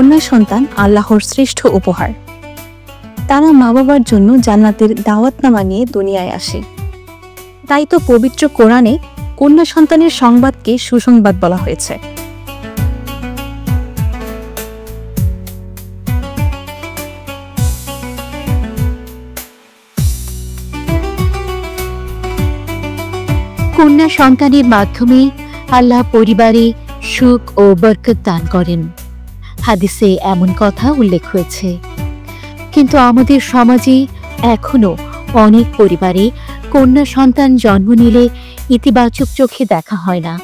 কন্যা সন্তান আল্লাহর শ্রেষ্ঠ উপহার। তারা মা বাবার জন্য জান্নাতের দাওয়াতনামা নিয়ে দুনিয়ায় আসে। তাই তো পবিত্র কোরআনে কন্যা সন্তানের সংবাদকে সুসংবাদ বলা হয়েছে। কন্যা সন্তানের মাধ্যমে আল্লাহ পরিবারে সুখ ও বরকত দান করেন। হাদিসে এমন কথা উল্লেখ হয়েছে। কিন্তু আমাদের সমাজে এখনো অনেক পরিবারে কন্যা সন্তান জন্ম নিলে ইতিবাচক চোখে দেখা হয় না।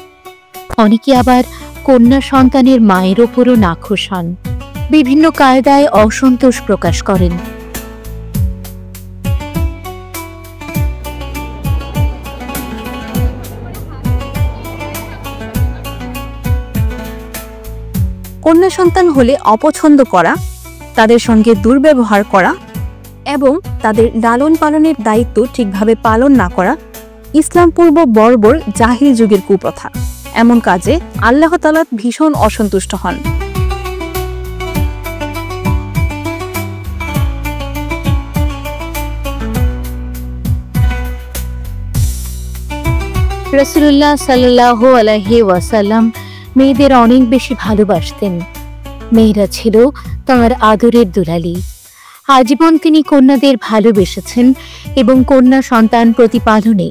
অনেকে আবার কন্যা সন্তানের মায়ের ওপরও নাখোশ হন, বিভিন্ন কায়দায় অসন্তোষ প্রকাশ করেন। কন্যা সন্তান হলে অপছন্দ করা, তাদের সঙ্গে দুর্ব্যবহার করা এবং তাদের লালন পালনের দায়িত্ব ঠিকভাবে পালন না করা ইসলাম পূর্ব বর্বর জাহিলি যুগের কুপ্রথা। এমন কাজে আল্লাহ তাআলা ভীষণ অসন্তুষ্ট হন। রাসূলুল্লাহ সাল্লাল্লাহু আলাইহি ওয়াসাল্লাম মেয়েদের অনেক বেশি ভালোবাসতেন। মেয়েরা ছিল তাঁর আদরের দুলালি। আজীবন তিনি কন্যাদের ভালোবেসেছেন এবং কন্যা সন্তান প্রতিপালনে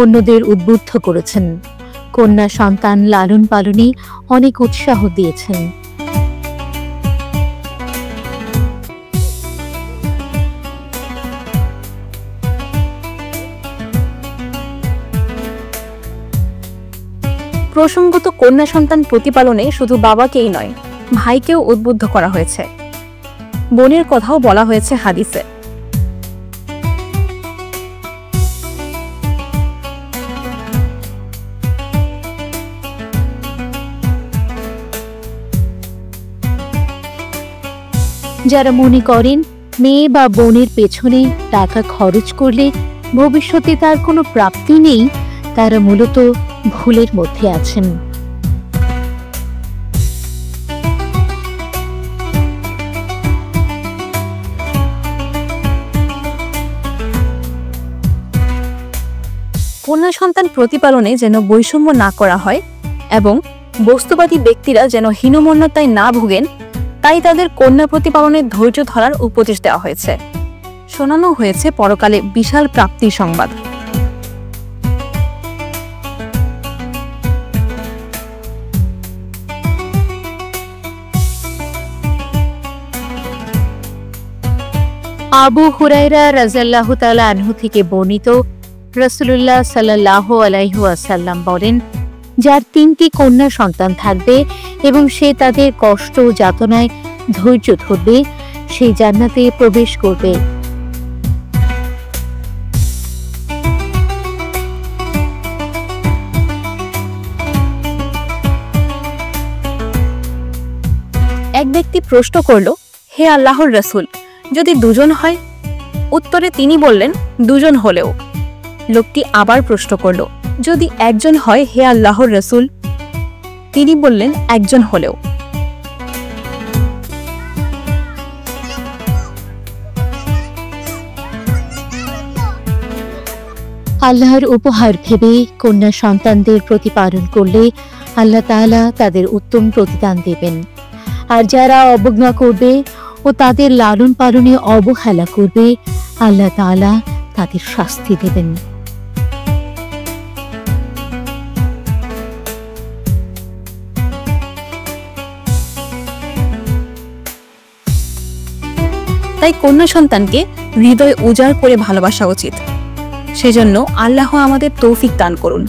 অন্যদের উদ্বুদ্ধ করেছেন। কন্যা সন্তান লালন পালনে অনেক উৎসাহ দিয়েছেন। প্রসঙ্গত কন্যা সন্তান প্রতিপালনে শুধু বাবাকেই নয়, ভাইকেও উদ্বুদ্ধ করা হয়েছে। বোনের কথাও বলা হয়েছে হাদিসে। যারা মনে করেন মেয়ে বা বোনের পেছনে টাকা খরচ করলে ভবিষ্যতে তার কোনো প্রাপ্তি নেই, তারা মূলত ভুলের মধ্যে আছেন। কন্যা সন্তান প্রতিপালনে যেন বৈষম্য না করা হয় এবং বস্তুবাদী ব্যক্তিরা যেন হীনমন্যতায় না ভোগেন, তাই তাদের কন্যা প্রতিপালনের ধৈর্য ধরার উপদেশ দেওয়া হয়েছে। শোনানো হয়েছে পরকালে বিশাল প্রাপ্তির সংবাদ। আবু হুরায়রা রাদিয়াল্লাহু তাআলা আনহু থেকে বর্ণিত, রাসূলুল্লাহ সাল্লাল্লাহু আলাইহি ওয়াসাল্লাম বলেন, যার 3টি কন্যা সন্তান থাকবে এবং সে তাদের কষ্ট ও যাতনায় ধৈর্য ধরবে, সেই জান্নাতে প্রবেশ করবে। এক ব্যক্তি প্রশ্ন করল, হে আল্লাহর রাসূল, যদি দুজন হয়? উত্তরে তিনি বললেন, দুজন হলেও। লোকটি আবার প্রশ্ন করল, যদি একজন হয় হে আল্লাহর রাসূল? তিনি বললেন, একজন হলেও। আল্লাহর উপহার ভেবে কন্যা সন্তানদের প্রতিপালন করলে আল্লাহ তাআলা তাদের উত্তম প্রতিদান দেবেন। আর যারা অবজ্ঞা করবে ও তাদের লালন পালনে অবহেলা করবে, আল্লাহ তাআলা তাদের শাস্তি দেবেন। তাই কন্যা সন্তানকে হৃদয় উজাড় করে ভালোবাসা উচিত। সেজন্য আল্লাহ আমাদের তৌফিক দান করুন।